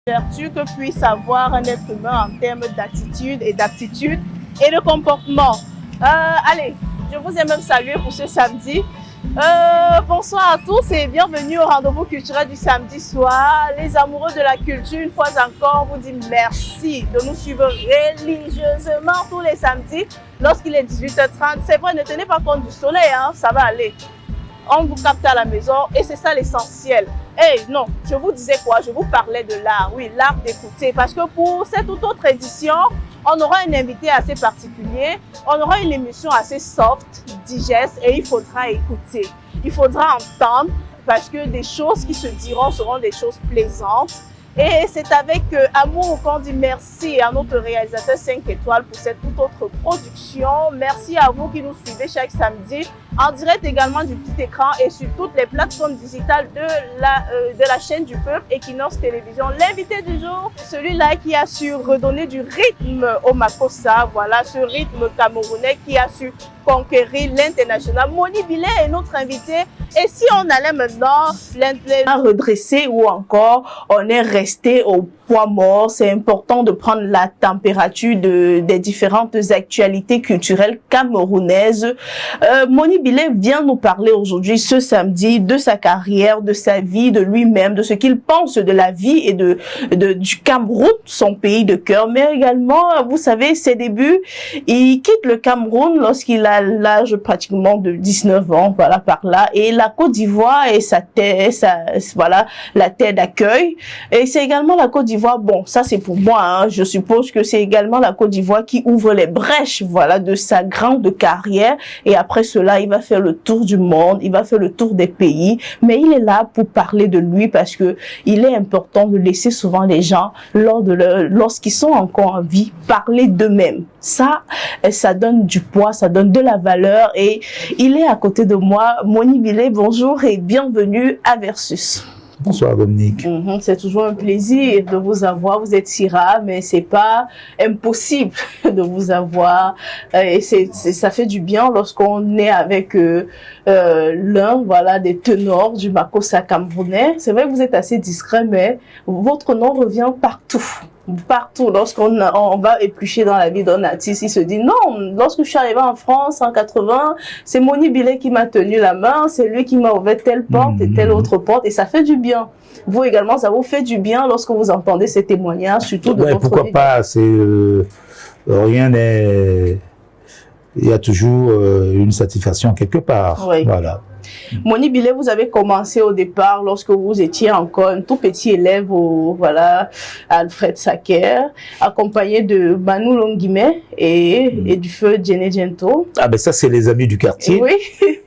vertu que puisse avoir un être humain en termes d'attitude et d'aptitude et de comportement. Allez, je vous ai même salué pour ce samedi. Bonsoir à tous et bienvenue au rendez-vous culturel du samedi soir. Les amoureux de la culture, une fois encore, vous dit merci de nous suivre religieusement tous les samedis lorsqu'il est 18h30. C'est vrai, ne tenez pas compte du soleil, hein, ça va aller. On vous capte à la maison et c'est ça l'essentiel. Hey, non, je vous disais quoi? Je vous parlais de l'art, oui, l'art d'écouter. Parce que pour cette toute autre édition, on aura un invité assez particulier, on aura une émission assez soft, digeste et il faudra écouter. Il faudra entendre parce que des choses qui se diront seront des choses plaisantes. Et c'est avec amour qu'on dit merci à notre réalisateur 5 étoiles pour cette toute autre production. Merci à vous qui nous suivez chaque samedi en direct également du petit écran et sur toutes les plateformes digitales de la chaîne du peuple Equinox Télévision. L'invité du jour, celui-là qui a su redonner du rythme au Makossa, voilà ce rythme camerounais qui a su conquérir l'international. Moni Billet est notre invité. Et si on allait maintenant redresser ou encore on est resté au point mort, c'est important de prendre la température des différentes actualités culturelles camerounaises. Moni Billet vient nous parler aujourd'hui, ce samedi, de sa carrière, de sa vie, de lui-même, de ce qu'il pense de la vie et du Cameroun, son pays de cœur. Mais également, vous savez, ses débuts, il quitte le Cameroun lorsqu'il a l'âge pratiquement de 19 ans, voilà, par là. Et la Côte d'Ivoire est voilà, la terre d'accueil. Et c'est également la Côte d'Ivoire, bon, ça c'est pour moi, hein, je suppose que c'est également la Côte d'Ivoire qui ouvre les brèches, voilà, de sa grande carrière. Et après cela, il va faire le tour du monde, il va faire le tour des pays. Mais il est là pour parler de lui parce que il est important de laisser souvent les gens, lorsqu'ils sont encore en vie, parler d'eux-mêmes. Ça donne du poids, ça donne de la valeur et il est à côté de moi. Moni Billet, bonjour et bienvenue à Versus. Bonsoir Dominique. C'est toujours un plaisir de vous avoir. Vous êtes si rare, mais c'est pas impossible de vous avoir. Et ça fait du bien lorsqu'on est avec l'un, voilà, des ténors du Makossa camerounais. C'est vrai que vous êtes assez discret, mais votre nom revient partout. Partout, lorsqu'on va éplucher dans la vie d'un artiste, il se dit non, lorsque je suis arrivé en France en 80, c'est Moni Billet qui m'a tenu la main, c'est lui qui m'a ouvert telle porte et telle autre porte, et ça fait du bien. Vous également, ça vous fait du bien lorsque vous entendez ces témoignages, surtout de votre pourquoi vie. Pas, c'est rien n'est, il y a toujours une satisfaction quelque part. Oui. Voilà. Moni Billet, vous avez commencé au départ lorsque vous étiez encore un tout petit élève à Alfred Saker, accompagné de Manu Longuimet et du feu Djene Djento. Ah ben ça c'est les amis du quartier. Oui.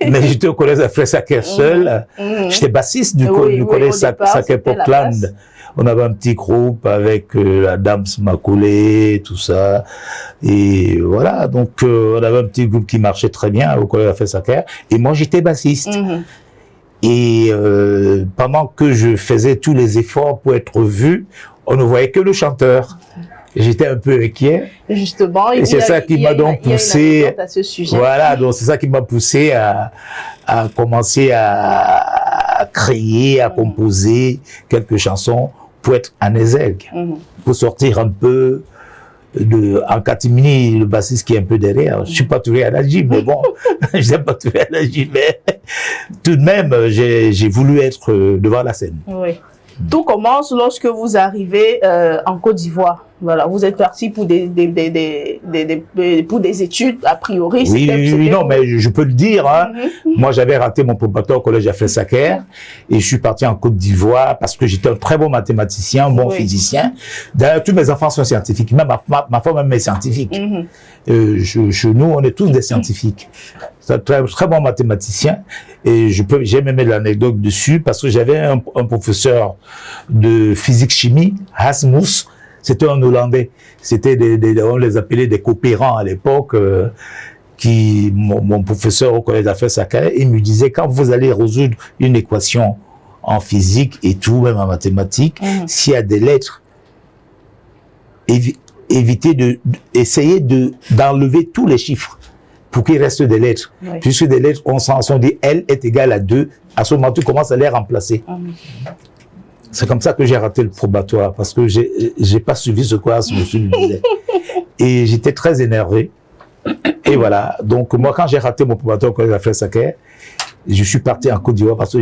Mais j'étais au collège Alfred Saker seul. J'étais bassiste du collège Saker Portland. On avait un petit groupe avec Adams Macaulay, tout ça. Et voilà, donc on avait un petit groupe qui marchait très bien au collège Alfred Saker. Et moi, j'étais bassiste. Et pendant que je faisais tous les efforts pour être vu, on ne voyait que le chanteur. J'étais un peu inquiet. Justement, et c'est ça qui m'a donc poussé. À ce sujet. Voilà, donc c'est ça qui m'a poussé à commencer à créer, à composer quelques chansons pour être en exergue, pour sortir un peu en catimini, le bassiste qui est un peu derrière. Je suis pas toujours à la gym, mais bon, je n'aime pas toujours à la gym, mais tout de même, j'ai voulu être devant la scène. Oui. Tout commence lorsque vous arrivez en Côte d'Ivoire. Voilà, vous êtes parti pour des études, a priori. Oui, non, mais je peux le dire. Hein. Moi, j'avais raté mon préparatoire au collège Alfred Saker et je suis parti en Côte d'Ivoire parce que j'étais un très bon mathématicien, un bon physicien. D'ailleurs, tous mes enfants sont scientifiques. Même ma femme même est scientifique. Chez nous, on est tous des scientifiques. C'est un très, très bon mathématicien et j'ai même l'anecdote dessus parce que j'avais un professeur de physique-chimie, Hasmus. C'était un Hollandais. C'était on les appelait des coopérants à l'époque. Mon professeur au collège d'affaires Sakai, il me disait quand vous allez résoudre une équation en physique et tout, même en mathématiques, s'il y a des lettres, essayez d'enlever tous les chiffres pour qu'il reste des lettres. Puisque des lettres, on dit L est égal à 2, à ce moment tu commences à les remplacer. C'est comme ça que j'ai raté le probatoire, parce que j'ai pas suivi ce quoi ce monsieur me disait. Et j'étais très énervé. Et voilà. Donc, moi, quand j'ai raté mon probatoire au collège Alfred Saker, je suis parti en Côte d'Ivoire parce que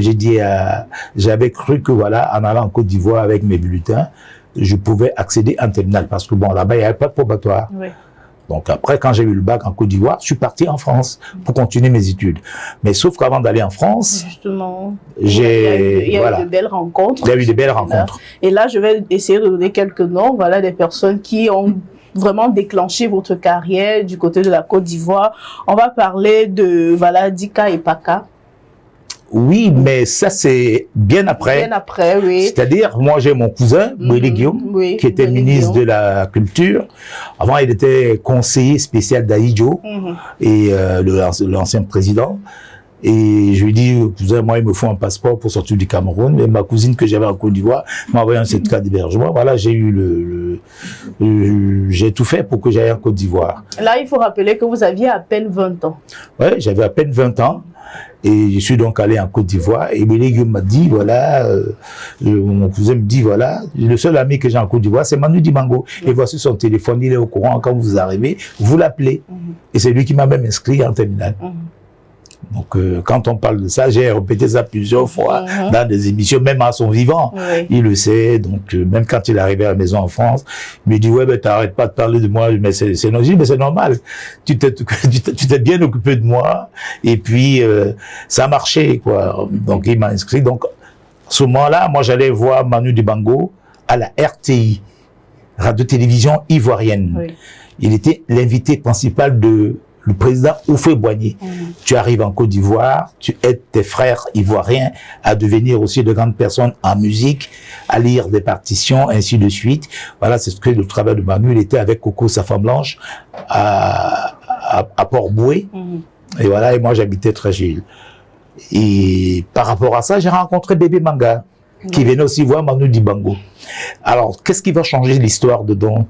j'avais cru que voilà, en allant en Côte d'Ivoire avec mes bulletins, je pouvais accéder en terminale. Parce que bon, là-bas, il n'y avait pas de probatoire. Oui. Donc après, quand j'ai eu le bac en Côte d'Ivoire, je suis parti en France pour continuer mes études. Mais sauf qu'avant d'aller en France, justement, il y a eu de belles rencontres. Il y a eu de belles rencontres. Et là, je vais essayer de donner quelques noms, voilà, des personnes qui ont vraiment déclenché votre carrière du côté de la Côte d'Ivoire. On va parler de, voilà, Dika Epaka. Oui, mais ça, c'est bien après. Bien après, oui. C'est-à-dire, moi, j'ai mon cousin, Boélé Guillaume, qui était ministre de la Culture. Avant, il était conseiller spécial d'Aïdjo et l'ancien président. Et je lui ai dit, cousin, moi, il me faut un passeport pour sortir du Cameroun. Et ma cousine que j'avais en Côte d'Ivoire m'a envoyé un certificat d'hébergement. Voilà, j'ai eu j'ai tout fait pour que j'aille en Côte d'Ivoire. Là, il faut rappeler que vous aviez à peine 20 ans. Oui, j'avais à peine 20 ans. Et je suis donc allé en Côte d'Ivoire. Et Boélé Guillaume m'a dit, voilà, mon cousin me dit, voilà, le seul ami que j'ai en Côte d'Ivoire, c'est Manu Dibango. Et voici son téléphone, il est au courant. Quand vous arrivez, vous l'appelez. Et c'est lui qui m'a même inscrit en terminale. Donc, quand on parle de ça, j'ai répété ça plusieurs fois dans des émissions, même à son vivant. Oui. Il le sait. Donc, même quand il est arrivé à la maison en France, il me dit, ouais, ben, t'arrêtes pas de parler de moi. Mais c'est normal. Tu t'es bien occupé de moi. Et puis, ça a marché, quoi. Donc, il m'a inscrit. Donc, à ce moment-là, moi, j'allais voir Manu Dibango à la RTI, Radio-Télévision ivoirienne. Oui. Il était l'invité principal de le président Houphouët-Boigny. Tu arrives en Côte d'Ivoire, tu aides tes frères ivoiriens à devenir aussi de grandes personnes en musique, à lire des partitions, ainsi de suite. Voilà, c'est ce que le travail de Manu, il était avec Coco, sa femme blanche, à Port-Boué. Et voilà, et moi j'habitais Tréchville. Et par rapport à ça, j'ai rencontré Bébé Manga, qui venait aussi voir Manu Dibango. Alors, qu'est-ce qui va changer l'histoire dedans?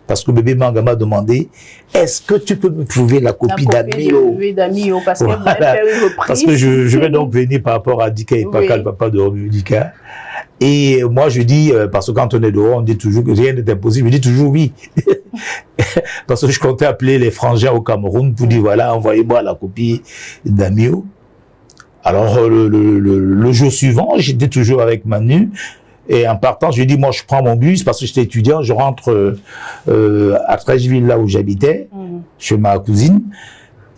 Parce que Bébé Manga m'a demandé, est-ce que tu peux me prouver la copie d'Amio? Parce que parce que je vais donc venir par rapport à Dika Epaka, le papa de Romeo Dika. Et moi, je dis, parce que quand on est dehors, on dit toujours que rien n'est impossible. Je dis toujours oui. Parce que je comptais appeler les frangins au Cameroun pour dire, voilà, envoyez-moi la copie d'Amio. Alors, le jour suivant, j'étais toujours avec Manu. Et en partant, je lui ai dit, moi, je prends mon bus parce que j'étais étudiant, je rentre à Tréchville, là où j'habitais, chez ma cousine.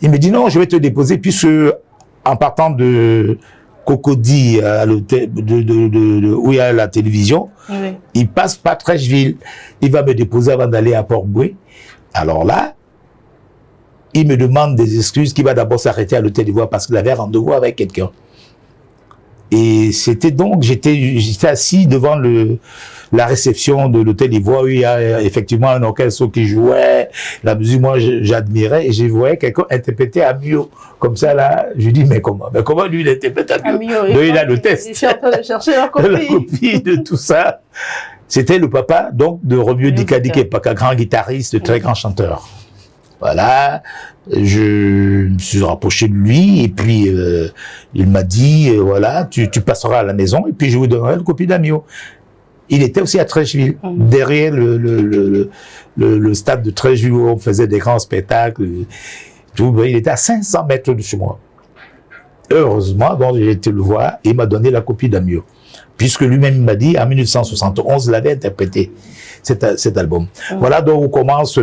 Il me dit, non, je vais te déposer, puisque en partant de Cocody, à l'hôtel, où il y a la télévision, il passe par Tréchville. Il va me déposer avant d'aller à Port-Boué. Alors là, il me demande des excuses, qu'il va d'abord s'arrêter à l'hôtel d'Ivoire parce qu'il avait rendez-vous avec quelqu'un. Et c'était donc, j'étais assis devant la réception de l'hôtel d'Ivoire où il y a effectivement un orchestre qui jouait, la musique, moi j'admirais, et je voyais quelqu'un interpréter Amio. Comme ça là, je dis, mais comment lui il interprète Amio? Donc il a le test. Je suis en train de chercher la copie. La copie de tout ça. C'était le papa donc de Romeo Dika Epaka, grand guitariste, très grand chanteur. Voilà, je me suis rapproché de lui et puis il m'a dit, voilà, tu passeras à la maison et puis je vous donnerai une copie d'Amio. Il était aussi à Tréchville, derrière le stade de Tréchville où on faisait des grands spectacles. Il était à 500 mètres de chez moi. Heureusement, donc j'ai été le voir et il m'a donné la copie d'Amio. Puisque lui-même m'a dit, en 1971, il avait interprété cet album. Voilà donc où commence,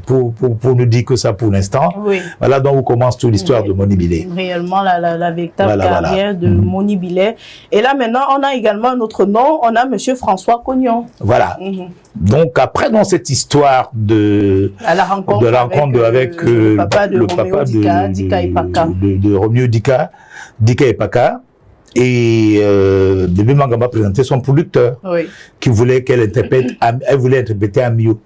pour nous dire que ça pour l'instant, voilà donc où commence toute l'histoire de Moni Billet. Réellement la véritable carrière de Moni Billet. Et là maintenant, on a également un autre nom, on a Monsieur François Cognon. Voilà. Donc après dans cette histoire de la rencontre avec le papa de Romeo Dika Epaka. De Romeo Dika Epaka. Et Bébé Manga m'a présenté son producteur qui voulait qu'elle interprète, elle voulait interpréter Amio.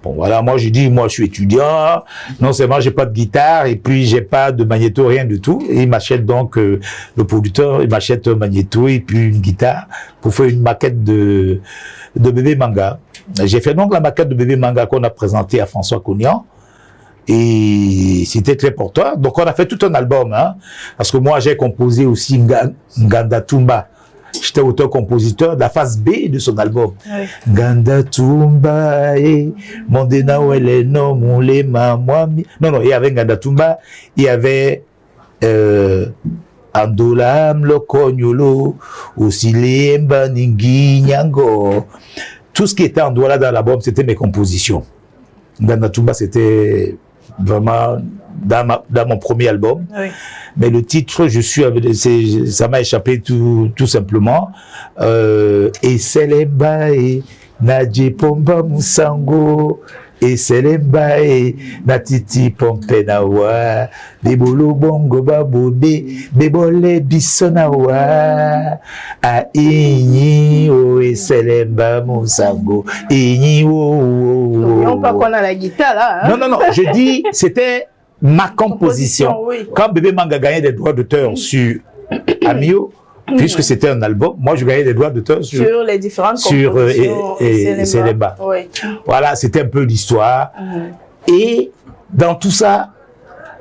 Bon voilà, moi je dis, moi je suis étudiant, non seulement j'ai pas de guitare et puis j'ai pas de magnéto, rien du tout. Et il m'achète donc, le producteur, il m'achète un magnéto et puis une guitare pour faire une maquette de Bébé Manga. J'ai fait donc la maquette de Bébé Manga qu'on a présentée à François Cognon. Et c'était très porteur. Donc on a fait tout un album, hein, parce que moi j'ai composé aussi Nganda Tumba, J'étais auteur-compositeur de la phase B de son album. Oui. Ganda Tumba, Mondena Wele no Mulema Mwami. Non, il y avait Ganda Tumba, il y avait Andolam Lokonyolo, Osilemba Ningi Nyango. Tout ce qui était Andola dans l'album, c'était mes compositions. Ganda Tumba, c'était vraiment dans mon premier album. Oui. Mais le titre, ça m'a échappé tout simplement. Et Selemba et Nadje Pomba Musango et Selemba et Natiti Pompenawa Bebolo Bongo Babode Bebole Bisonawa a Inyi o et Selemba Musango Inyi o. On pas qu'on a la guitare là. Hein? Non, je dis, c'était ma composition. Oui. Quand Bébé Manga gagnait des droits d'auteur sur Amio, puisque c'était un album, moi je gagnais des droits d'auteur sur les différentes compositions et Selemba. Oui. Voilà, c'était un peu l'histoire. Et dans tout ça,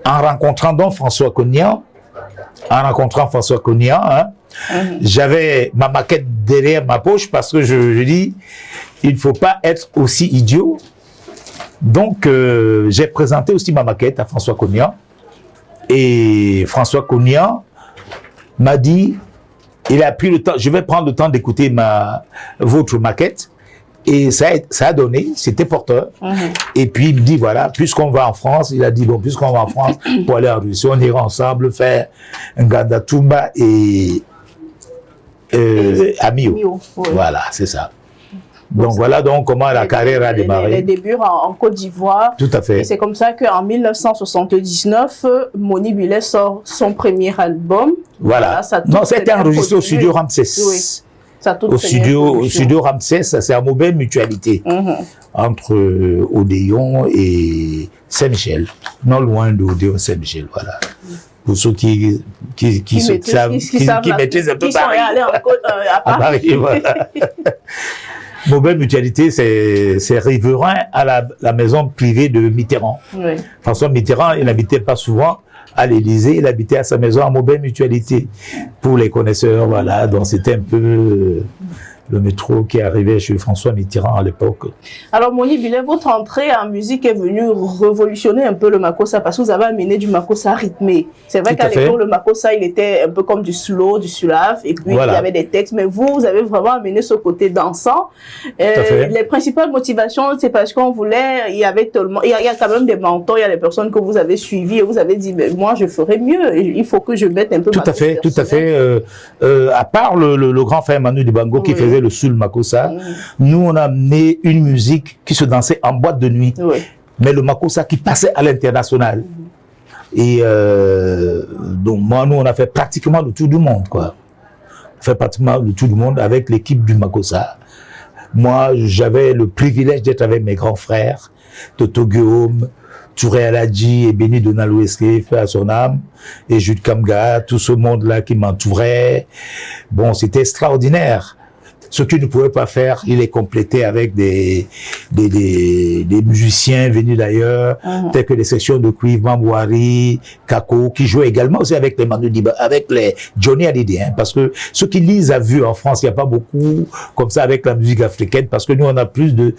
en rencontrant donc François Cognan, j'avais ma maquette derrière ma poche parce que je dis, il ne faut pas être aussi idiot. Donc, j'ai présenté aussi ma maquette à François Cognan. Et François Cognan m'a dit, il a pris le temps, je vais prendre le temps d'écouter votre maquette. Et ça a donné, c'était porteur. Et puis, il me dit, voilà, puisqu'on va en France, il a dit, bon, puisqu'on va en France, pour aller en Russie, on ira ensemble faire un Ganda Tumba et Amio. Oui. Voilà, c'est ça. Donc voilà donc comment la carrière a démarré. Les débuts en Côte d'Ivoire. Tout à fait. Et c'est comme ça qu'en 1979, Moni Bilet sort son premier album. Voilà. Non, c'était enregistré au studio Ramsès. Oui. Au studio Ramsès, c'est à Maubert Mutualité. Entre Odéon et Saint-Michel. Non loin d'Odéon Saint-Michel, voilà. Pour ceux qui maîtrisent un peu Paris. À Paris, voilà. Maubert Mutualité, c'est riverain à la maison privée de Mitterrand. Oui. François Mitterrand, il n'habitait pas souvent à l'Élysée, il habitait à sa maison à Maubert Mutualité. Pour les connaisseurs, voilà, donc c'était un peu le métro qui arrivait chez François Mitterrand à l'époque. Alors, Moni Bilet, votre entrée en musique est venue révolutionner un peu le Makossa parce que vous avez amené du Makossa rythmé. C'est vrai qu'à l'époque, le Makossa, il était un peu comme du slow, du sulaf, et puis voilà. Il y avait des textes, mais vous avez vraiment amené ce côté dansant. Les principales motivations, c'est parce qu'on voulait, il y a quand même des mentors, il y a des personnes que vous avez suivies et vous avez dit, mais moi, je ferais mieux, il faut que je mette un peu tout à fait. À part le grand frère Manu Dibango qui faisait le soul Makossa, nous on a amené une musique qui se dansait en boîte de nuit, mais le Makossa qui passait à l'international. Et donc moi, nous on a fait pratiquement le tour du monde, quoi. On fait pratiquement le tour du monde avec l'équipe du Makossa. Moi, j'avais le privilège d'être avec mes grands frères, Toto Guillaume, Touré Aladji et Béni Donald Wesley, fait à son âme, et Jude Kamga, tout ce monde-là qui m'entourait. Bon, c'était extraordinaire. Ce qu'il ne pouvait pas faire, il est complété avec des musiciens venus d'ailleurs, tels que les sections de cuivre, Mambouari, Kako, qui jouaient également aussi avec les Manu Diba, avec les Johnny Hallyday, hein, parce que ceux qui lisent à vue en France, il n'y a pas beaucoup comme ça avec la musique africaine, parce que nous, on a plus de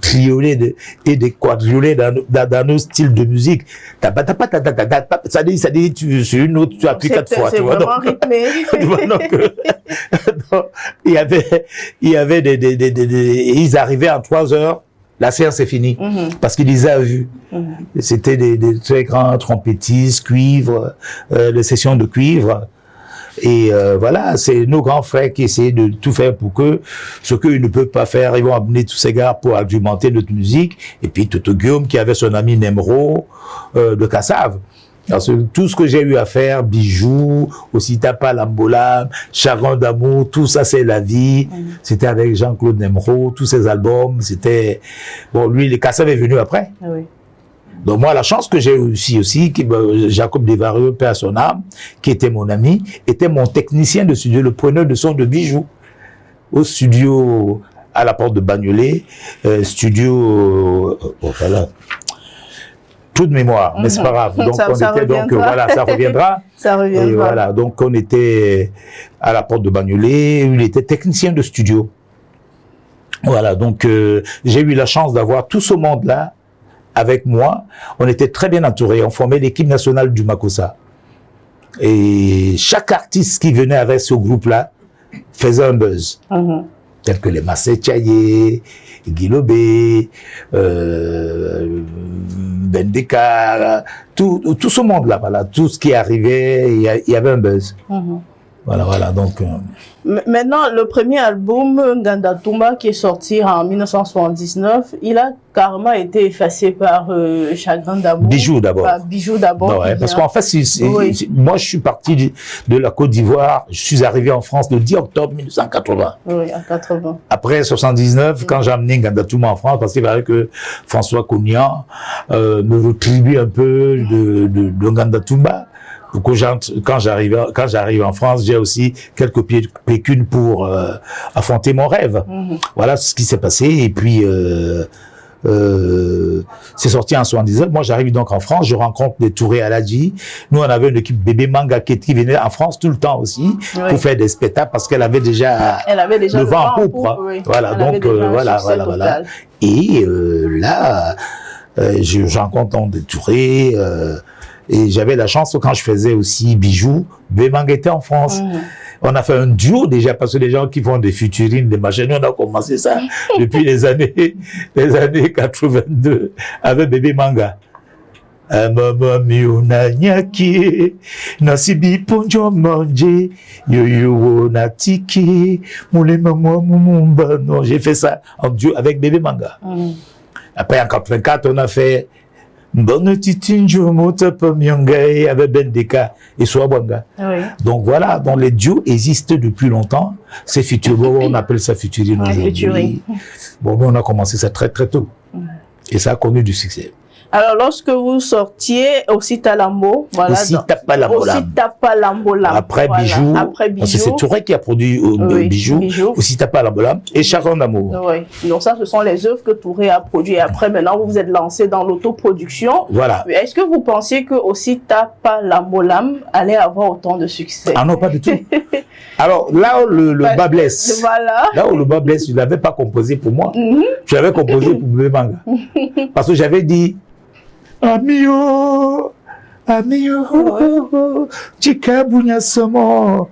triolets et de quadriolets dans nos styles de musique. Ça dit, sur une autre, tu appuies 4 fois. C'est vraiment rythmé. Donc, il y avait ils arrivaient en 3 heures, la séance est finie, parce qu'ils les avaient vus. C'était des très grands trompettistes, cuivre, les sessions de cuivre. Et voilà, c'est nos grands frères qui essaient de tout faire pour que ce qu'ils ne peuvent pas faire, ils vont amener tous ces gars pour argumenter notre musique. Et puis Toto Guillaume qui avait son ami Nemro de Kassav. Parce que tout ce que j'ai eu à faire, Bijoux, aussi Tapa Lambola, Charon d'amour, tout ça c'est la vie. C'était avec Jean-Claude Nemro, tous ces albums, c'était... Bon, lui, le Kassav est venu après. Oui. Donc moi, la chance que j'ai aussi, Jacob Desvarieux, paix à son âme, qui était mon ami, était mon technicien de studio, le preneur de son de Bijoux, au studio à la porte de Bagnolet, studio... voilà. De mémoire, mais c'est pas grave. Donc, voilà, ça reviendra. Ça reviendra. Et voilà, donc on était à la porte de Bagnolet, où il était technicien de studio. Voilà, donc j'ai eu la chance d'avoir tout ce monde-là avec moi. On était très bien entourés, on formait l'équipe nationale du Makossa. Et chaque artiste qui venait avec ce groupe-là faisait un buzz. Tels que les Massé Tchaye, Guy Lobé, Bendeka, tout ce monde-là, voilà, tout ce qui arrivait, il y avait un buzz. Voilà, donc... Maintenant, le premier album, Nganda Tumba, qui est sorti en 1979, il a carrément été effacé par Chagrin d'amour. Bijou d'abord. Bijou d'abord. Ouais, parce qu'en fait, moi, je suis parti de la Côte d'Ivoire, je suis arrivé en France le 10 octobre 1980. Oui, en 80. Après 79, quand j'ai amené Nganda Tumba en France, parce qu'il paraît que François Cognan me retribue un peu de Nganda Tumba. Quand j'arrive en France, j'ai aussi quelques pécunes pour affronter mon rêve. Voilà ce qui s'est passé. Et puis, c'est sorti en 79. Moi, j'arrive donc en France, je rencontre des Touré Aladji. Nous, on avait une équipe bébé manga qui venait en France tout le temps aussi pour faire des spectacles parce qu'elle avait déjà le vent en poupe. Voilà, donc voilà. Et là, je rencontre des Touré. Et j'avais la chance quand je faisais aussi Bijou, Bemang était en France. On a fait un duo déjà parce que les gens qui font des futurines, des machines, on a commencé ça depuis les années 82 avec Bébé Manga. Mama miuna nyaki nasibi ponjo manje yoyo natiki mulema mumba. Non, j'ai fait ça en duo avec Bébé Manga. Après en 84, on a fait Bonne titinjo motapa miangai avec Bendeka et Swabanga. Donc voilà, donc les duos existent depuis longtemps. C'est futurine, on appelle ça futurine aujourd'hui. Bon, on a commencé ça très très tôt. Et ça a connu du succès. Alors, lorsque vous sortiez aussi Talambo, voilà. Aussi Tapalambolam. Après Bijou. C'est Touré qui a produit Bijou. Aussi Tapalambolam. Et Chagrin d'amour. Oui. Donc ça, ce sont les œuvres que Touré a produites. Et après, maintenant, vous vous êtes lancé dans l'autoproduction. Voilà. Est-ce que vous pensiez que aussi Tapalambolam allait avoir autant de succès? Ah non, pas du tout. Alors, là où le bas blesse. Voilà. Là où le bas blesse, je ne l'avais pas composé pour moi. Je l'avais composé pour Bébé Manga. Parce que j'avais dit, Amio, Chikabunya Samo,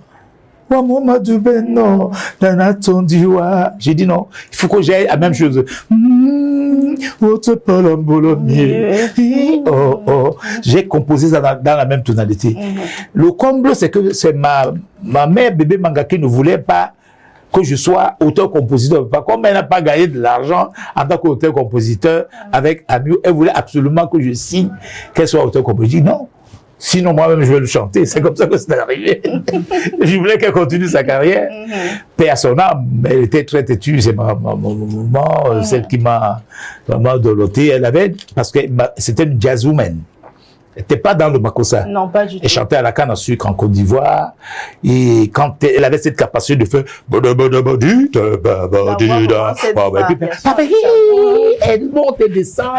Wamoma Dubeno, Danatondiwa. J'ai dit non, il faut que j'aille la même chose. J'ai composé ça dans la même tonalité. Le comble, c'est que c'est ma mère, Bébé Manga, qui ne voulait pas que je sois auteur-compositeur. Comme elle n'a pas gagné de l'argent en tant qu'auteur-compositeur avec Amio, elle voulait absolument que je signe qu'elle soit auteur-compositeur. Non. Sinon, moi-même, je vais le chanter. C'est comme ça que c'est arrivé. Je voulais qu'elle continue sa carrière. Paix à son âme. Elle était très têtue. C'est ma maman, celle qui m'a vraiment doloté. Elle avait, parce que c'était une jazzwoman. Elle n'était pas dans le Makossa. Non, pas du tout. Elle chantait à la canne à sucre en Côte d'Ivoire. Et quand elle avait cette capacité de faire... Elle monte et descend.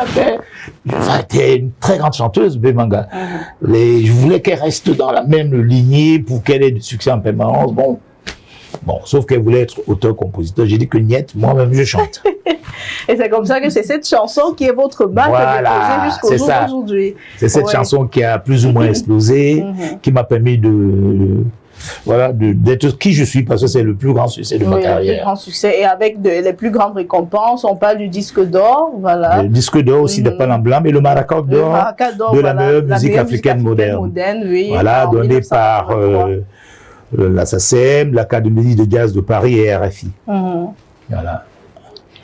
C'était une très grande chanteuse, Bemanga. Je voulais qu'elle reste dans la même lignée pour qu'elle ait du succès en permanence. Bon, sauf qu'elle voulait être auteur-compositeur. J'ai dit que niet, moi-même je chante. Et c'est comme ça que c'est cette chanson qui est votre bac jusqu'au jour d'aujourd'hui. C'est cette chanson qui a plus ou moins explosé, qui m'a permis d'être qui je suis, parce que c'est le plus grand succès de ma carrière. Le plus grand succès, et avec les plus grandes récompenses. On parle du disque d'or, voilà. Le disque d'or aussi de Palamblam et le Maraca d'or de la meilleure musique africaine moderne. Voilà, donné par la SACEM, l'Académie de jazz de Paris et RFI. Voilà.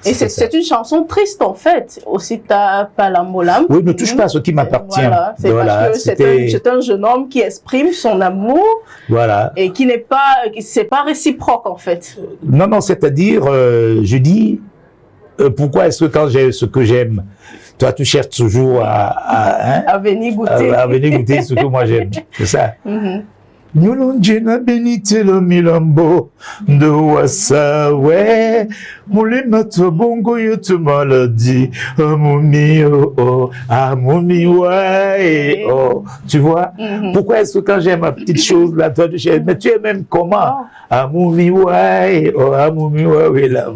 Et c'est une chanson triste en fait, aussi Tapalambolam. Oui, ne touche pas à ce qui m'appartient. Voilà, parce que c'est un jeune homme qui exprime son amour. Voilà. Et qui c'est pas réciproque en fait. Non, c'est-à-dire, je dis, pourquoi est-ce que quand j'ai ce que j'aime, toi tu cherches toujours à venir goûter. À venir goûter ce que moi j'aime. C'est ça. Nyolonjena benitelo milambo Ndowasa we Mulima tobongo yotu maladi Amumi oh Amumi ouais oh. Tu vois? Pourquoi est-ce que quand j'ai ma petite chose là, toi tu mais tu es même comment? Amumi ouais oh Amumi ouais là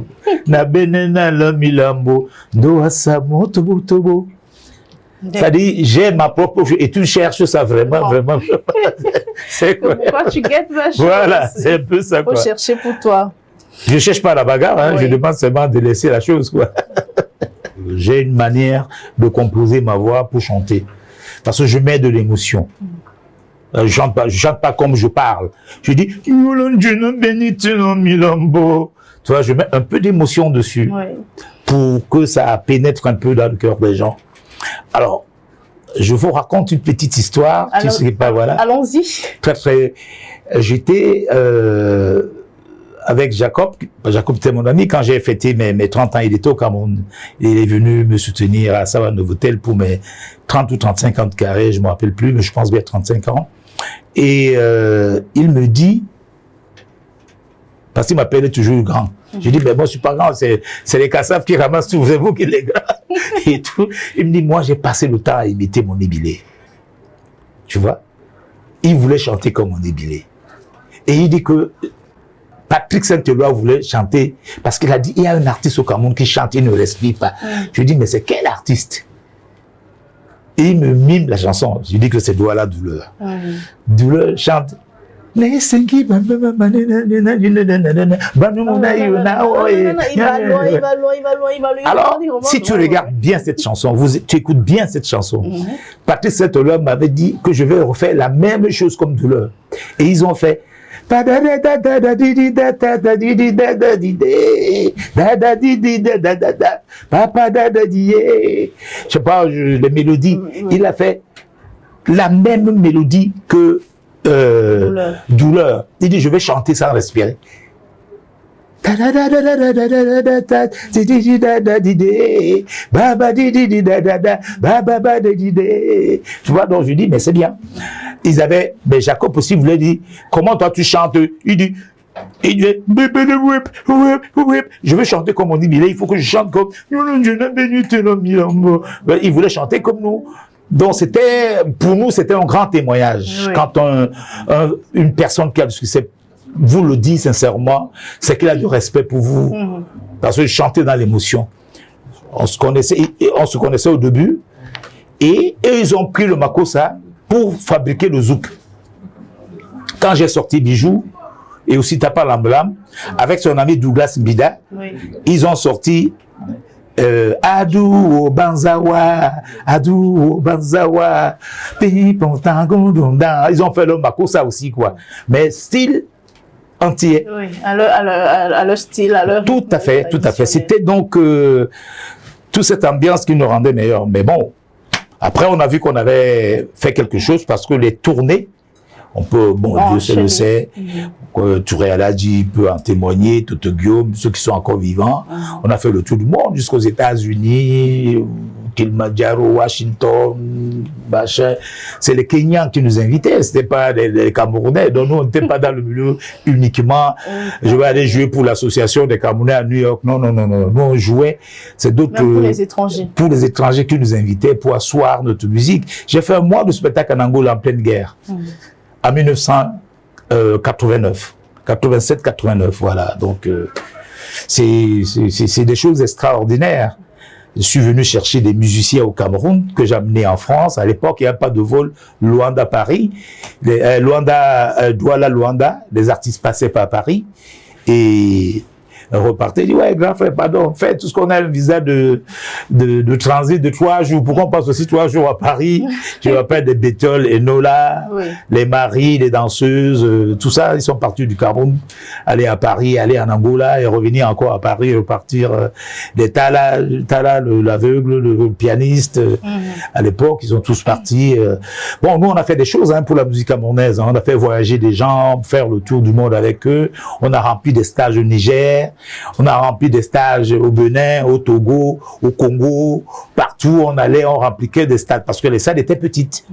Na benena la milambo Ndowasa motobo tobo. C'est-à-dire, j'ai ma propre... Et tu cherches ça vraiment, vraiment. C'est quoi? Pourquoi tu guettes ma chose? Voilà, c'est un peu ça, quoi. Faut chercher pour toi. Je ne cherche pas la bagarre, hein, oui. Je demande seulement de laisser la chose, quoi. J'ai une manière de composer ma voix pour chanter. Parce que je mets de l'émotion. Je chante pas comme je parle. Je dis... Tu vois, je mets un peu d'émotion dessus. Oui. Pour que ça pénètre un peu dans le cœur des gens. Alors, je vous raconte une petite histoire. Alors, tu sais pas, voilà. Allons-y. Très. J'étais avec Jacob. Jacob était mon ami. Quand j'ai fêté mes 30 ans, il était au Cameroun. Il est venu me soutenir à Sava Novotel pour mes 30 ou 35 ans de carré. Je ne me rappelle plus, mais je pense bien 35 ans. Et il me dit, parce qu'il m'appelait toujours grand. J'ai dit, mais moi, je suis pas grand, c'est les Kassav qui ramassent tout, c'est vous qui les gars. Et tout. Il me dit, moi, j'ai passé le temps à imiter mon Ébilé. Tu vois? Il voulait chanter comme mon Ébilé. Et il dit que Patrick Saint-Éloi voulait chanter, parce qu'il a dit, il y a un artiste au Cameroun qui chante, il ne respire pas. Je lui dis, mais c'est quel artiste? Et il me mime la chanson. Je lui dis que c'est Douala Douleur. Douleur chante. Alors, si tu regardes bien cette chanson, tu écoutes bien cette chanson, Patrick Saint-Éloi m'avait dit que je vais refaire la même chose comme Douleur. Et ils ont fait je sais pas, les mélodies. Il a fait la même mélodie que Douleur. Il dit, je vais chanter sans respirer. Tu vois, donc je dis, mais c'est bien. Ils avaient, mais Jacob aussi voulait dire, comment toi tu chantes? Il dit, je veux chanter comme on dit, il faut que je chante comme, il voulait chanter comme nous. Donc c'était, pour nous, c'était un grand témoignage. Oui. Quand une personne qui a du succès vous le dit sincèrement, c'est qu'il a du respect pour vous. Parce que je chantais dans l'émotion. On se connaissait au début. Et ils ont pris le Makossa pour fabriquer le zouk. Quand j'ai sorti Bijou, et aussi Tapa Lamblam, avec son ami Douglas Bida, ils ont sorti Adou Banzawa, ils ont fait le Makossa aussi, quoi. Mais style entier. Oui, à leur style, à leur... Tout à fait, tout à fait. C'était donc toute cette ambiance qui nous rendait meilleurs. Mais bon, après on a vu qu'on avait fait quelque chose parce que les tournées, on peut, bon, Dieu le sait, Touré Aladji peut en témoigner, Toto Guillaume, ceux qui sont encore vivants. On a fait le tour du monde jusqu'aux États-Unis, Kilimanjaro, Washington, machin. C'est les Kenyans qui nous invitaient, c'était pas les Camerounais. Donc nous, on n'était pas dans le milieu uniquement. Je vais aller jouer pour l'association des Camerounais à New York. Non. Nous, on jouait. C'est d'autres. Pour les étrangers. Pour les étrangers qui nous invitaient pour asseoir notre musique. J'ai fait un mois de spectacle en Angola en pleine guerre. En 1989. 87-89, voilà. Donc, c'est des choses extraordinaires. Je suis venu chercher des musiciens au Cameroun que j'ai amenés en France. À l'époque, il n'y a pas de vol Luanda-Paris. Douala-Luanda, les artistes passaient par Paris et repartaient. Dit, ouais, grand frère, pardon, faites tout ce qu'on a un visa de transit de 3 jours. Pourquoi on passe aussi 3 jours à Paris? Je rappelle des Bétol et Nola, les maris, les danseuses, tout ça, ils sont partis du Cameroun, aller à Paris, aller en Angola et revenir encore à Paris, repartir. Les Tala, l'aveugle, le pianiste, à l'époque, ils sont tous partis. Bon, nous, on a fait des choses pour la musique camerounaise. On a fait voyager des gens, faire le tour du monde avec eux. On a rempli des stages au Niger. On a rempli des stages au Bénin, au Togo, au Congo, partout on allait, on rempliquait des stades parce que les salles étaient petites.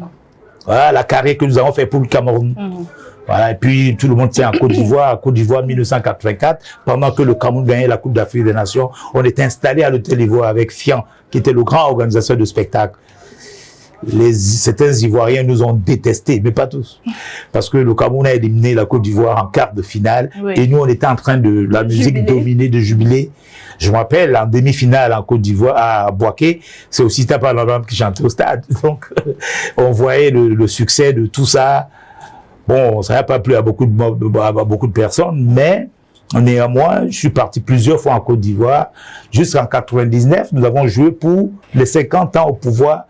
Voilà la carrière que nous avons fait pour le Cameroun. Voilà, et puis tout le monde tient à Côte d'Ivoire, 1984, pendant que le Cameroun gagnait la Coupe d'Afrique des Nations, on était installé à l'Hôtel Ivoire avec Fian, qui était le grand organisateur de spectacle. Certains Ivoiriens nous ont détestés, mais pas tous. Parce que le Cameroun a éliminé la Côte d'Ivoire en quart de finale, oui. Et nous on était en train de la musique dominée, de jubiler. Je me rappelle, en demi-finale en Côte d'Ivoire, à Boaké, c'est aussi Tapa Lalbam qui chantait au stade. Donc, on voyait le succès de tout ça. Bon, ça n'a pas plu à beaucoup de personnes, mais néanmoins, je suis parti plusieurs fois en Côte d'Ivoire. Jusqu'en 99, nous avons joué pour les 50 ans au pouvoir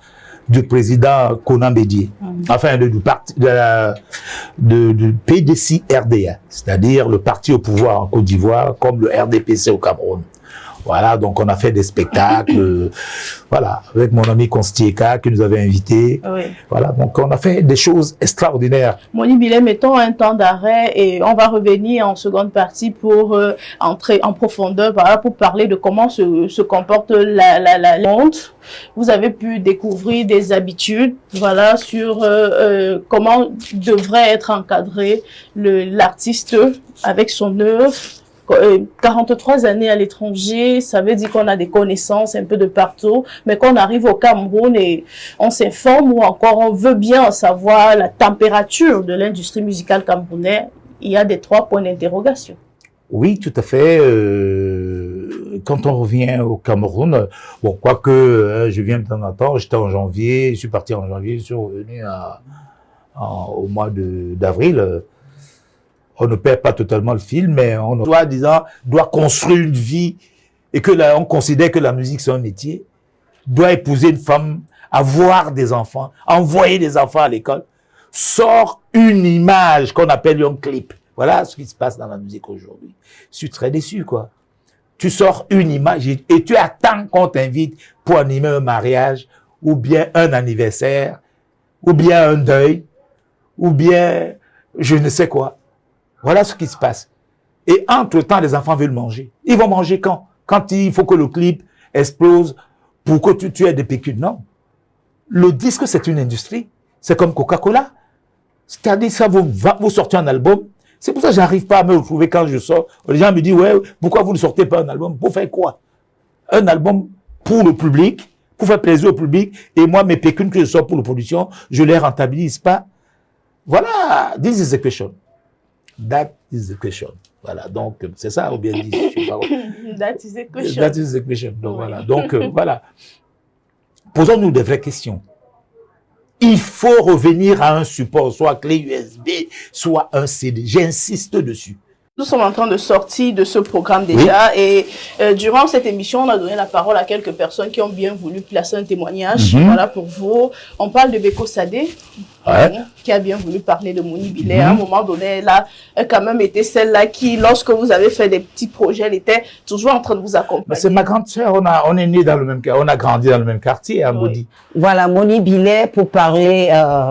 du président Konan Bédié. Enfin, du PDC-RDA, c'est-à-dire le parti au pouvoir en Côte d'Ivoire, comme le RDPC au Cameroun. Voilà, donc on a fait des spectacles, voilà, avec mon ami Constieka qui nous avait invités. Oui. Voilà, donc on a fait des choses extraordinaires. Moni Billet, mettons un temps d'arrêt et on va revenir en seconde partie pour entrer en profondeur, voilà, pour parler de comment se comporte la monde. Vous avez pu découvrir des habitudes, voilà, sur comment devrait être encadré l'artiste avec son œuvre. 43 années à l'étranger, ça veut dire qu'on a des connaissances un peu de partout, mais quand on arrive au Cameroun et on s'informe ou encore on veut bien savoir la température de l'industrie musicale camerounaise, il y a des 3 points d'interrogation. Oui, tout à fait. Quand on revient au Cameroun, bon, quoique je viens de temps en temps, j'étais en janvier, je suis parti en janvier, je suis revenu au mois d'avril. On ne perd pas totalement le fil, mais on doit construire une vie et que on considère que la musique c'est un métier, doit épouser une femme, avoir des enfants, envoyer des enfants à l'école, sort une image qu'on appelle un clip. Voilà ce qui se passe dans la musique aujourd'hui. Je suis très déçu, quoi. Tu sors une image et tu attends qu'on t'invite pour animer un mariage, ou bien un anniversaire, ou bien un deuil, ou bien je ne sais quoi. Voilà ce qui se passe. Et entre-temps, les enfants veulent manger. Ils vont manger quand? Quand il faut que le clip explose pour que tu aies des pécules. Non. Le disque, c'est une industrie. C'est comme Coca-Cola. C'est-à-dire, ça vous sortez un album. C'est pour ça que j'arrive pas à me retrouver quand je sors. Les gens me disent, ouais, pourquoi vous ne sortez pas un album? Pour faire quoi? Un album pour le public, pour faire plaisir au public. Et moi, mes pécules que je sors pour la production, je les rentabilise pas. Voilà. This is the question. That is the question. Voilà, donc c'est ça ou bien dit. That is the question. That is the question. Donc oui. Voilà, donc voilà. Posons-nous des vraies questions. Il faut revenir à un support, soit clé USB, soit un CD. J'insiste dessus. Nous sommes en train de sortir de ce programme déjà, oui. Et durant cette émission, on a donné la parole à quelques personnes qui ont bien voulu placer un témoignage. Voilà pour vous. On parle de Beko Sadé, qui a bien voulu parler de Moni Billet. À un moment donné, elle a quand même été celle-là qui, lorsque vous avez fait des petits projets, elle était toujours en train de vous accompagner. C'est ma grande sœur, on est nés dans le même quartier, on a grandi dans le même quartier à Maudit. Voilà, Moni Billet pour parler,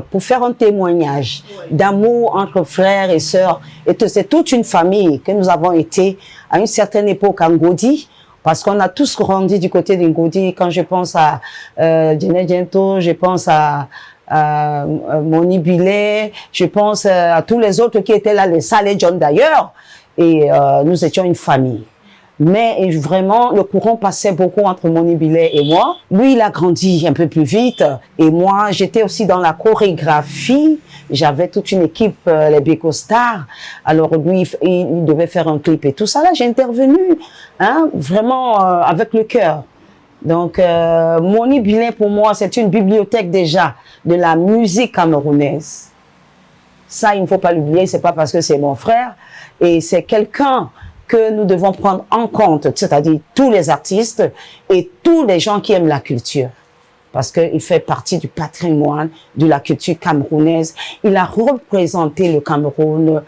pour faire un témoignage d'amour entre frères et sœurs. Et c'est toute une famille que nous avons été à une certaine époque en Ngodi, parce qu'on a tous grandi du côté de Ngodi. Quand je pense à Djené Djento, je pense à Moni Billet, je pense à tous les autres qui étaient là, les Saleh John d'ailleurs, et nous étions une famille. Mais vraiment, le courant passait beaucoup entre Moni Billet et moi. Lui, il a grandi un peu plus vite. Et moi, j'étais aussi dans la chorégraphie. J'avais toute une équipe, les Beko Stars. Alors lui, il devait faire un clip et tout ça. Là, j'ai intervenu, hein, vraiment avec le cœur. Donc, Moni Billet, pour moi, c'est une bibliothèque déjà de la musique camerounaise. Ça, il ne faut pas l'oublier. C'est pas parce que c'est mon frère. Et c'est quelqu'un que nous devons prendre en compte, c'est-à-dire tous les artistes et tous les gens qui aiment la culture. Parce qu'il fait partie du patrimoine de la culture camerounaise. Il a représenté le Cameroun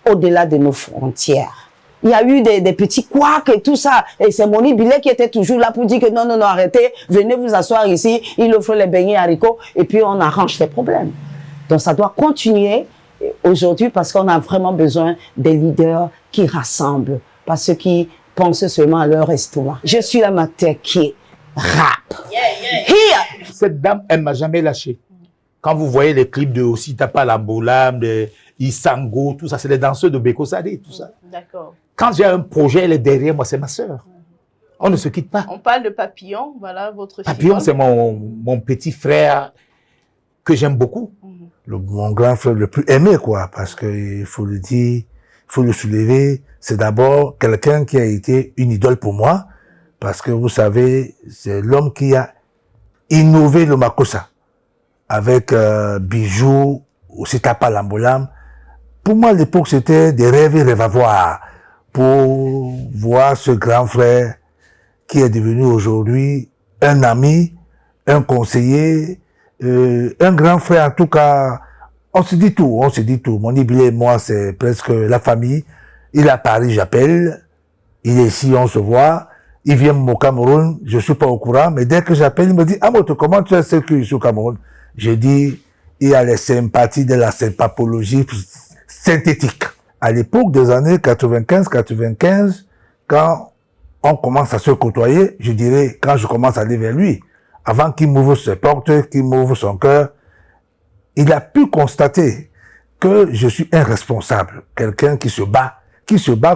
au-delà de nos frontières. Il y a eu des petits couacs et tout ça. Et c'est Moni Billet qui était toujours là pour dire que non, non, non, arrêtez, venez vous asseoir ici, il offre les beignets haricots et puis on arrange les problèmes. Donc ça doit continuer aujourd'hui parce qu'on a vraiment besoin des leaders qui rassemblent, pas ceux qui pensent seulement à leur estomac. Je suis la matière qui rap. Cette dame, elle m'a jamais lâché. Quand vous voyez les clips de aussi Tapa Lambolam, Isango, tout ça, c'est les danseurs de Beko Sadé, tout ça. D'accord. Quand j'ai un projet, elle est derrière moi, c'est ma sœur. On ne se quitte pas. On parle de Papillon, voilà votre Papillon, c'est mon petit frère que j'aime beaucoup. Mon grand frère le plus aimé, quoi, parce que il faut le dire, il faut le soulever. C'est d'abord quelqu'un qui a été une idole pour moi, parce que vous savez, c'est l'homme qui a innové le Makossa avec Bijou, aussi Tapa Lambolam. Pour moi, à l'époque, c'était des rêves et rêves à voir pour voir ce grand frère qui est devenu aujourd'hui un ami, un conseiller, un grand frère. En tout cas, on se dit tout, on se dit tout. Mon Ibilé et moi, c'est presque la famille. Il est à Paris, j'appelle. Il est ici, on se voit. Il vient au Cameroun, je suis pas au courant, mais dès que j'appelle, il me dit, Amoto, comment tu as circulé ici au Cameroun? Je dis, il y a les sympathies de la sympapologie synthétique. À l'époque des années 95, quand on commence à se côtoyer, je dirais, quand je commence à aller vers lui, avant qu'il m'ouvre ses portes, qu'il m'ouvre son cœur, il a pu constater que je suis un responsable, quelqu'un qui se bat,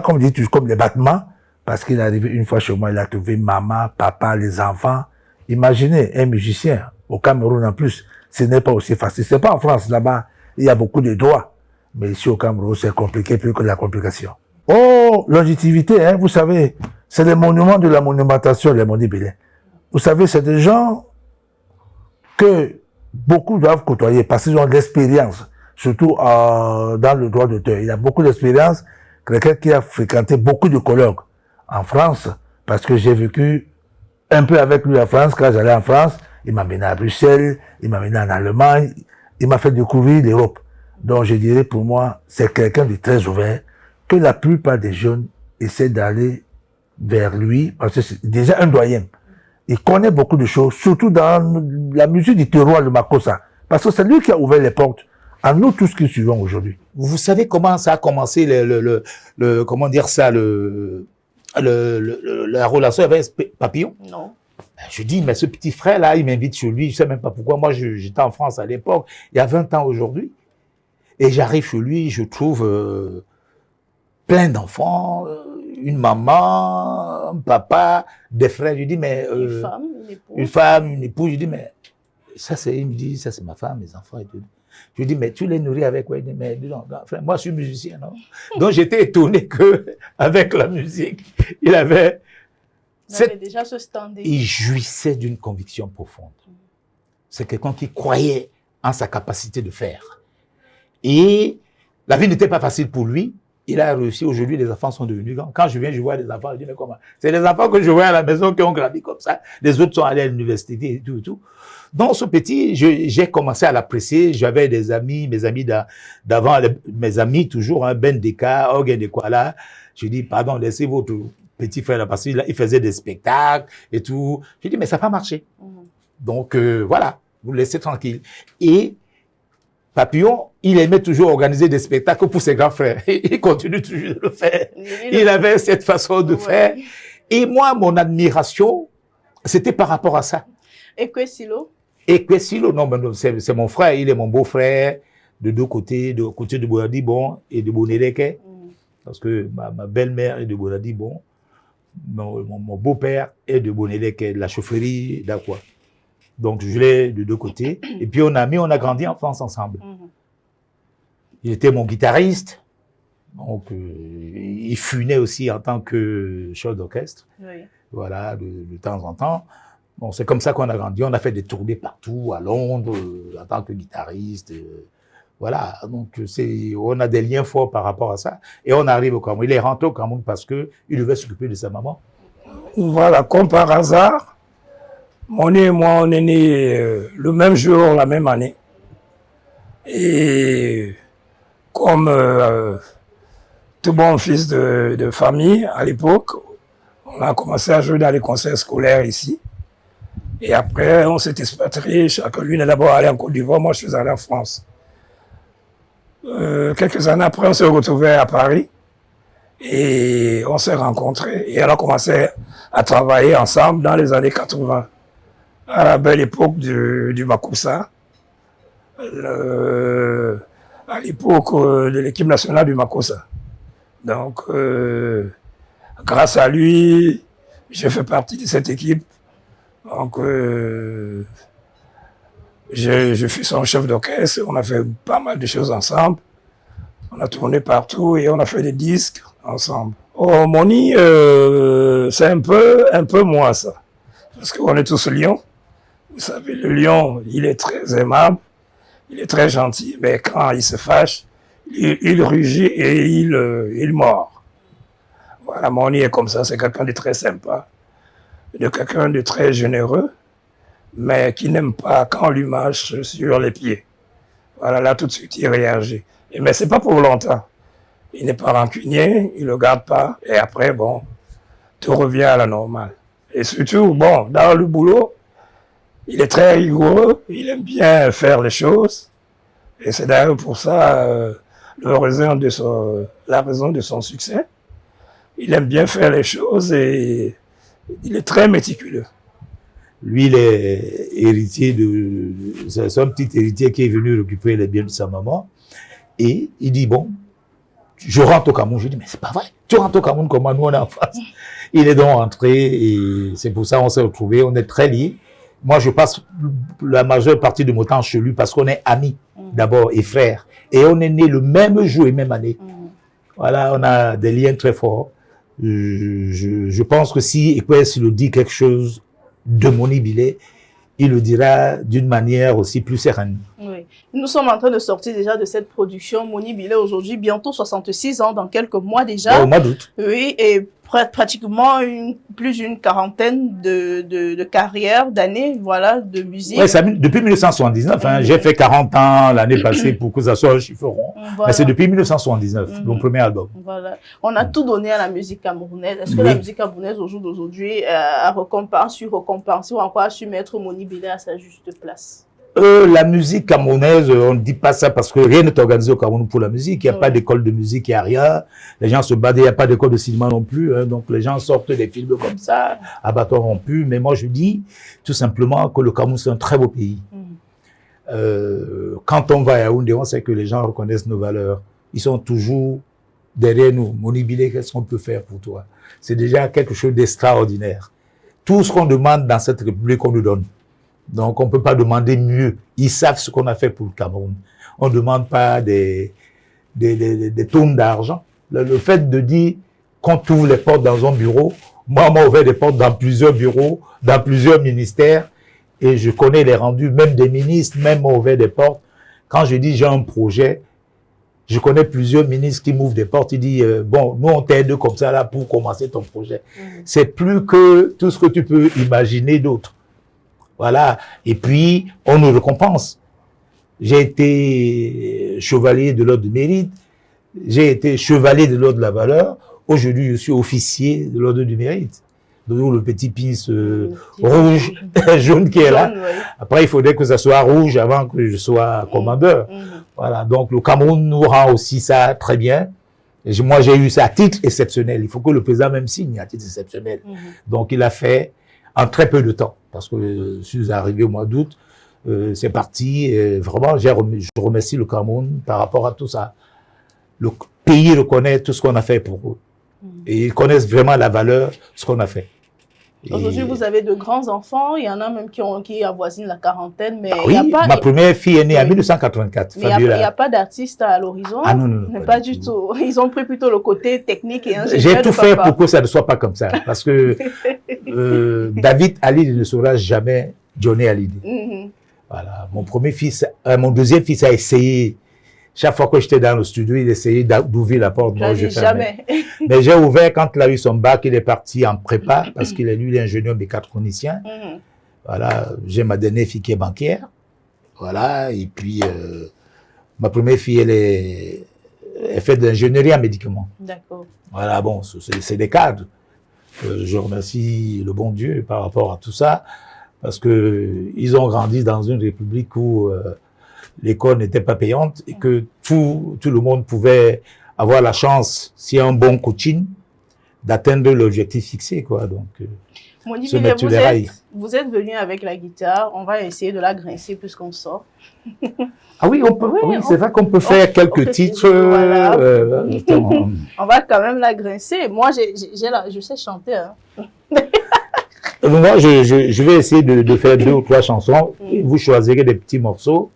comme dit, comme les battements, parce qu'il est arrivé une fois chez moi, il a trouvé maman, papa, les enfants. Imaginez un musicien, au Cameroun en plus, ce n'est pas aussi facile. C'est pas en France, là-bas, il y a beaucoup de droits. Mais ici au Cameroun, c'est compliqué, plus que la complication. Oh, longévité, hein, vous savez, c'est les monuments de la monumentation, les monuments. Vous savez, c'est des gens que beaucoup doivent côtoyer parce qu'ils ont de l'expérience, surtout dans le droit d'auteur. Il y a beaucoup d'expérience, quelqu'un qui a fréquenté beaucoup de colloques en France, parce que j'ai vécu un peu avec lui en France. Quand j'allais en France, il m'a mené à Bruxelles, il m'a mené en Allemagne, il m'a fait découvrir l'Europe. Donc je dirais pour moi, c'est quelqu'un de très ouvert, que la plupart des jeunes essaient d'aller vers lui, parce que c'est déjà un doyen. Il connaît beaucoup de choses, surtout dans la musique du terroir de Makossa, parce que c'est lui qui a ouvert les portes à nous tous qui suivons aujourd'hui. Vous savez comment ça a commencé comment dire ça, la relation avec Papillon? Non. Je dis, mais ce petit frère-là, il m'invite chez lui, je sais même pas pourquoi. Moi, j'étais en France à l'époque, il y a 20 ans aujourd'hui. Et j'arrive chez lui, je trouve plein d'enfants, une maman, un papa, des frères. Je dis, mais... une femme, une épouse. Je dis, mais ça, il me dit, ça, c'est ma femme, mes enfants et tout. Je lui dis, mais tu les nourris avec quoi? Il dit, mais non, frère, moi, je suis musicien, non? Donc, j'étais étonné qu'avec la musique, il avait déjà ce standing. Il jouissait d'une conviction profonde. C'est quelqu'un qui croyait en sa capacité de faire. Et la vie n'était pas facile pour lui. Il a réussi. Aujourd'hui, les enfants sont devenus grands. Quand je viens, je vois des enfants, je dis, mais comment? C'est les enfants que je vois à la maison qui ont grandi comme ça. Les autres sont allés à l'université et tout, et tout. Donc, ce petit, j'ai commencé à l'apprécier. J'avais des amis, mes amis d'avant, mes amis toujours, hein, Ben Deka, Orgen de Kuala. Je dis, pardon, laissez votre petit frère là, parce qu'il faisait des spectacles et tout. Je dis, mais ça n'a pas marché. Donc, voilà, vous le laissez tranquille. Et Papillon, il aimait toujours organiser des spectacles pour ses grands frères. Il continue toujours de le faire. Il avait cette façon de faire. Et moi, mon admiration, c'était par rapport à ça. Et Kwesilo? Et Kwesilo, non, c'est mon frère, il est mon beau-frère, de deux côtés, de côté de Bonadi Bon et de Boneleke. Parce que ma belle-mère est de Bonadi Bon, mon beau-père est de Boneleke, de la chaufferie, d'Aqua. Donc, je l'ai de deux côtés. Et puis, on a grandi en France ensemble. Il était mon guitariste. Donc, il funait aussi en tant que chef d'orchestre. Oui. Voilà, de temps en temps. Bon, c'est comme ça qu'on a grandi. On a fait des tournées partout, à Londres, en tant que guitariste. Voilà. Donc, on a des liens forts par rapport à ça. Et on arrive au Cameroun. Il est rentré au Cameroun parce que il devait s'occuper de sa maman. Voilà, comme par hasard. Mon nez et moi, on est nés le même jour, la même année. Et comme tout bon fils de famille, à l'époque, on a commencé à jouer dans les concerts scolaires ici. Et après, on s'est expatrié. Chacun, lui, est d'abord allé en Côte d'Ivoire, moi, je suis allé en France. Quelques années après, on s'est retrouvés à Paris. Et on s'est rencontrés. Et on a commencé à travailler ensemble dans les années 80. À la belle époque du Makossa, à l'époque de l'équipe nationale du Makossa. Donc, grâce à lui, j'ai fait partie de cette équipe. Donc, je fus son chef d'orchestre. On a fait pas mal de choses ensemble. On a tourné partout et on a fait des disques ensemble. Oh, Moni, c'est un peu moi, ça. Parce qu'on est tous lions. Vous savez, le lion, il est très aimable, il est très gentil, mais quand il se fâche, il rugit et il mord. Voilà, Moni est comme ça, c'est quelqu'un de très sympa, de quelqu'un de très généreux, mais qui n'aime pas quand on lui marche sur les pieds. Voilà, là, tout de suite, il réagit. Mais c'est pas pour longtemps. Il n'est pas rancunier, il le garde pas, et après, bon, tout revient à la normale. Et surtout, bon, dans le boulot, il est très rigoureux, il aime bien faire les choses, et c'est d'ailleurs pour ça la raison de son succès. Il aime bien faire les choses et il est très méticuleux. Lui, il est héritier c'est un petit héritier qui est venu récupérer les biens de sa maman, et il dit, bon, je rentre au Cameroun. Je dis, mais c'est pas vrai, tu rentres au Cameroun comment nous on est en face. Il est donc rentré, et c'est pour ça qu'on s'est retrouvés, on est très liés. Moi, je passe la majeure partie de mon temps chez lui parce qu'on est amis, d'abord, et frères. Et on est nés le même jour et même année. Voilà, on a des liens très forts. Je pense que si Ekwes le dit quelque chose de Moni Bilé, il le dira d'une manière aussi plus sereine. Oui. Nous sommes en train de sortir déjà de cette production. Moni Bilé aujourd'hui, bientôt 66 ans, dans quelques mois déjà. Au mois d'août. Oui, et pratiquement plus d'une quarantaine de carrières, d'années, voilà, de musique. Oui, depuis 1979, hein, j'ai fait 40 ans l'année passée pour que ça soit un chiffre rond. Voilà. Mais c'est depuis 1979, mon premier album. Voilà. On a tout donné à la musique camerounaise. Est-ce que la musique camerounaise au jour d'aujourd'hui a su récompenser ou encore a su mettre Moni Bilé à sa juste place? La musique camerounaise, on ne dit pas ça parce que rien n'est organisé au Cameroun pour la musique. Il n'y a pas d'école de musique, il n'y a rien. Les gens se battent, il n'y a pas d'école de cinéma non plus. Hein, donc les gens sortent des films comme ça, à bâton rompu. Mais moi, je dis tout simplement que le Cameroun, c'est un très beau pays. Quand on va à Yaoundé, on sait que les gens reconnaissent nos valeurs. Ils sont toujours derrière nous. Moni Bilé, qu'est-ce qu'on peut faire pour toi? C'est déjà quelque chose d'extraordinaire. Tout ce qu'on demande dans cette République, on nous donne. Donc, on ne peut pas demander mieux. Ils savent ce qu'on a fait pour le Cameroun. On ne demande pas des tonnes d'argent. Le fait de dire qu'on ouvre les portes dans un bureau, moi, on m'a ouvert des portes dans plusieurs bureaux, dans plusieurs ministères, et je connais les rendus, même des ministres, même m'ont ouvert des portes. Quand je dis j'ai un projet, je connais plusieurs ministres qui m'ouvrent des portes, ils disent bon, nous on t'aide comme ça là pour commencer ton projet. C'est plus que tout ce que tu peux imaginer d'autre. Voilà. Et puis, on nous récompense. J'ai été chevalier de l'ordre du mérite. J'ai été chevalier de l'ordre de la valeur. Aujourd'hui, je suis officier de l'ordre du mérite. Donc, le petit pince rouge, jaune qui est là. Jaune, oui. Après, il faudrait que ça soit rouge avant que je sois commandeur. Voilà. Donc, le Cameroun nous rend aussi ça très bien. Et moi, j'ai eu ça à titre exceptionnel. Il faut que le président même signe à titre exceptionnel. Donc, il a fait en très peu de temps, parce que je suis arrivé au mois d'août, c'est parti, vraiment, je remercie le Cameroun par rapport à tout ça. Le pays reconnaît tout ce qu'on a fait pour eux, et ils connaissent vraiment la valeur de ce qu'on a fait. Aujourd'hui, vous avez de grands enfants, il y en a même qui avoisinent la quarantaine, mais oui, ma première fille est née en 1984. Mais il n'y a pas d'artiste à l'horizon. Ah non, non, non. Pas du tout. Ils ont pris plutôt le côté technique et ingénieur. J'ai tout fait pour que ça ne soit pas comme ça, parce que David Hallyday ne sera jamais Johnny Hallyday. Voilà. Mon deuxième fils a essayé. Chaque fois que j'étais dans le studio, il essayait d'ouvrir la porte. Moi, je fermais. Mais j'ai ouvert quand il a eu son bac, il est parti en prépa, parce qu'il est lui l'ingénieur mécatronicien. Voilà, j'ai ma dernière fille qui est banquière. Voilà, et puis ma première fille, elle fait de l'ingénierie en médicaments. D'accord. Voilà, bon, c'est des cadres. Je remercie le bon Dieu par rapport à tout ça, parce que ils ont grandi dans une république où l'école n'était pas payante et que tout le monde pouvait avoir la chance, s'il y a un bon coaching, d'atteindre l'objectif fixé, quoi. Donc, Monique, se mettre sur les rails. vous êtes venu avec la guitare, on va essayer de la grincer puisqu'on sort. Ah oui, on peut, Oui, oui, on- c'est vrai qu'on peut faire quelques titres. Voilà. Attends. On va quand même la grincer. Moi, je sais chanter. Hein. Moi, je vais essayer de faire 2 ou 3 chansons. Et vous choisirez des petits morceaux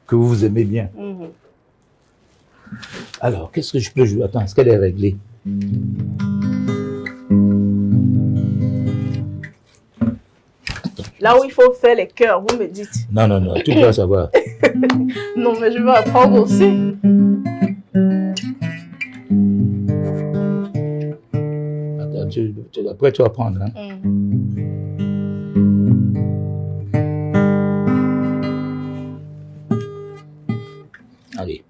que vous aimez bien. Mhm. Alors, qu'est-ce que je peux jouer? Attends, est-ce qu'elle est réglée? Là où il faut faire les chœurs, vous me dites. Non, non, non, tu dois savoir. Non, mais je vais apprendre aussi. Attends, après, tu vas prendre. Hein. Allez.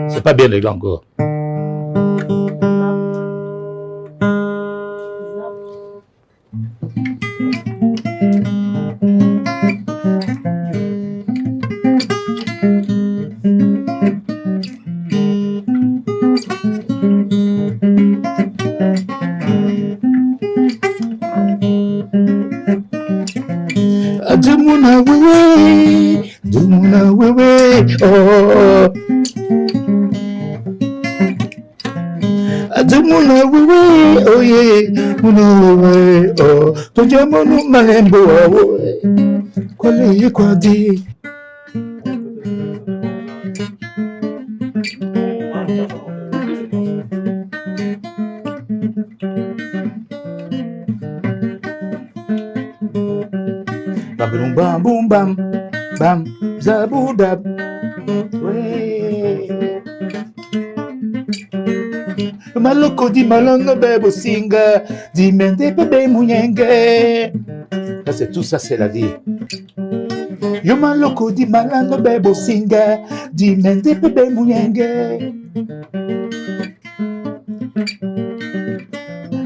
C'est pas bien réglé encore. Dumuna wewe, oh. Dumuna wewe, oh yeah, muna wewe, oh. Toja monu malembo, oh. Kwale kwadi. Bam bam boom bam bam zabudab. Maloko di malongo bebo singa di mende bebe munyenge. Ça c'est tout ça, c'est la vie. Yo maloko di malongo bebo singa di mende bebe munyenge.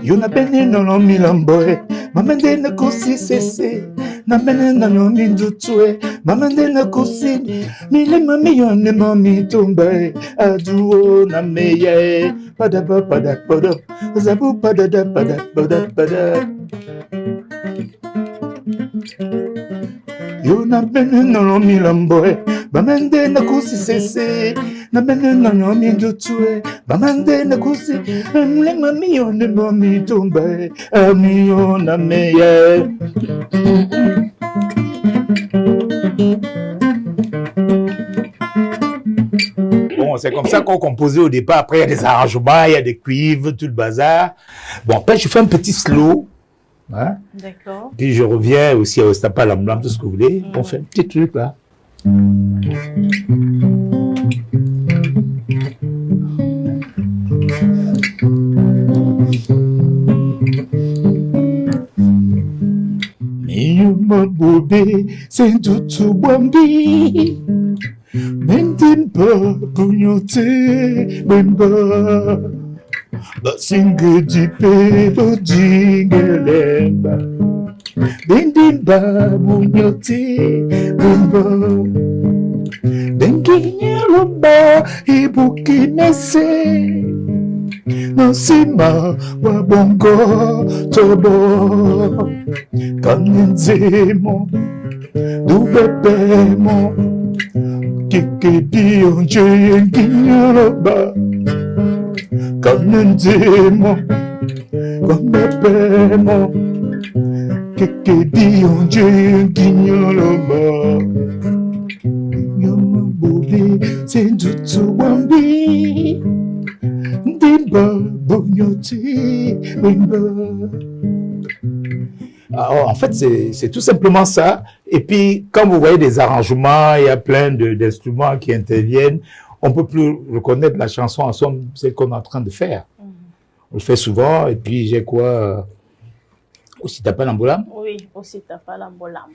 Yo na bene no milamboe mamende na kosi sese. Na mene na no mindutwe, mamande na kusini, mile mami yone mami tumbe, aduo na meye, padaba pada, zabu pada, yo na mene na no milamboe, mamande na kusi sese, na mene na no mindutwe, mamande na kusi, mile mami yone mami tumbe, ami na meye. Bon, c'est comme ça qu'on composait au départ. Après, il y a des arrangements, il y a des cuivres, tout le bazar. Bon, après, je fais un petit slow. Hein? D'accord. Puis je reviens aussi à Ostapa, Lamblam, tout ce que vous voulez. On fait un petit truc là. Miyuma bobe, c'est tout bambi. Mendimba, bunyote, bemba. Basinge dipe, bodingelemba. Mendimba, bunyote, bemba. Denginyelomba, ibukinese. Nasima, wabongo, tobo. Kanenzemo, dubebemo. Kiki onje nginyaloba kanenzemo kwambepemo kiki onje nginyaloba nyamabubi senjutsu wambi ndimba bunyoti wimba. Alors, en fait, c'est tout simplement ça. Et puis, quand vous voyez des arrangements, il y a plein d'instruments qui interviennent, on ne peut plus reconnaître la chanson en somme, c'est ce qu'on est en train de faire. On le fait souvent. Et puis, j'ai quoi aussi Tapa Lambolam? Oui, aussi Tapa Lambolam.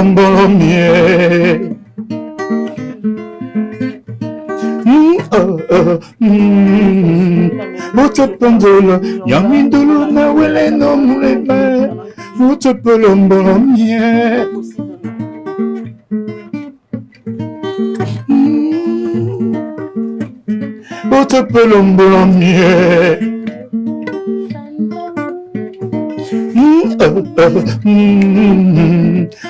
mbolomie. Motopondolo, yamindolo na wele no mulema. Motopolo mbolomie. Motopolo mbolomie.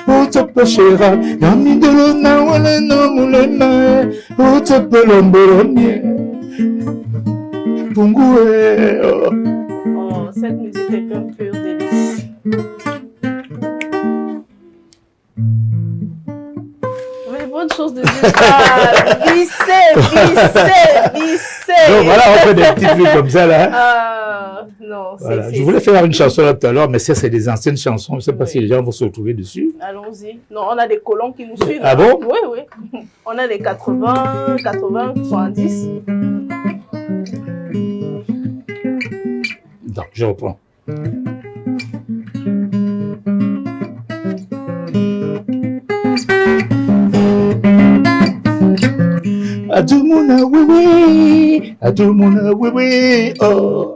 Otopashera, yamindolo na wale no mulema. Otopolombolomie. Bungue. Oh, cette musique est comme pure délice. Mais bonne chose de dire. Ah, vissé. Donc voilà, on fait des petits trucs comme ça là. Non, Voilà. Je voulais faire une chanson là tout à l'heure, mais ça c'est des anciennes chansons. Je ne sais pas si les gens vont se retrouver dessus. Allons-y. Non, on a des colons qui nous suivent. Ah bon? Oui. On a des 80, 70. Donc, je reprends. Adumuna wewe, oh.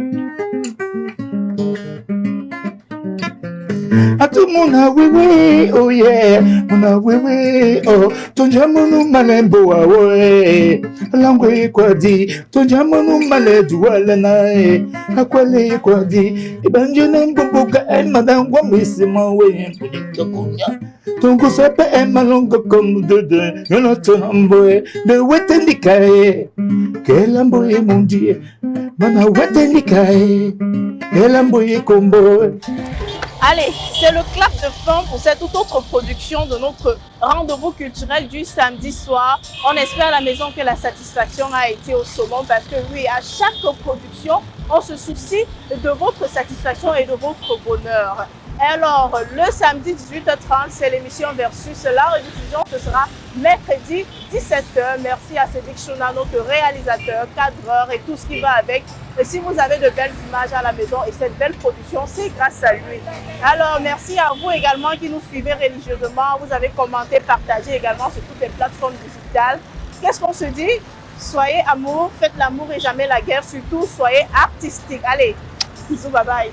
Atumuna wewe, oh yeah, muna wewe, oh. Tonjamunu malembo wawe, langwe kwadi. Tonjamunu maledu wala nae, akwale kwadi. Ibanjene mbubuka madangwa mwisi mawe, mpulitokunya. Tongo sepe malongo comme de yonotomboe, de wetendikae, kelamboe mundi, mana wetendikae, kelamboe komboe. Allez, c'est le clap de fin pour cette toute autre production de notre rendez-vous culturel du samedi soir. On espère à la maison que la satisfaction a été au summum parce que oui, à chaque production, on se soucie de votre satisfaction et de votre bonheur. Alors, le samedi 18h30, c'est l'émission Versus. La rediffusion, ce sera mercredi 17h. Merci à Cédric Chouna, notre réalisateur, cadreur et tout ce qui va avec. Et si vous avez de belles images à la maison et cette belle production, c'est grâce à lui. Alors, merci à vous également qui nous suivez religieusement. Vous avez commenté, partagé également sur toutes les plateformes digitales. Qu'est-ce qu'on se dit? Soyez amour, faites l'amour et jamais la guerre. Surtout, soyez artistique. Allez, bisous, bye bye.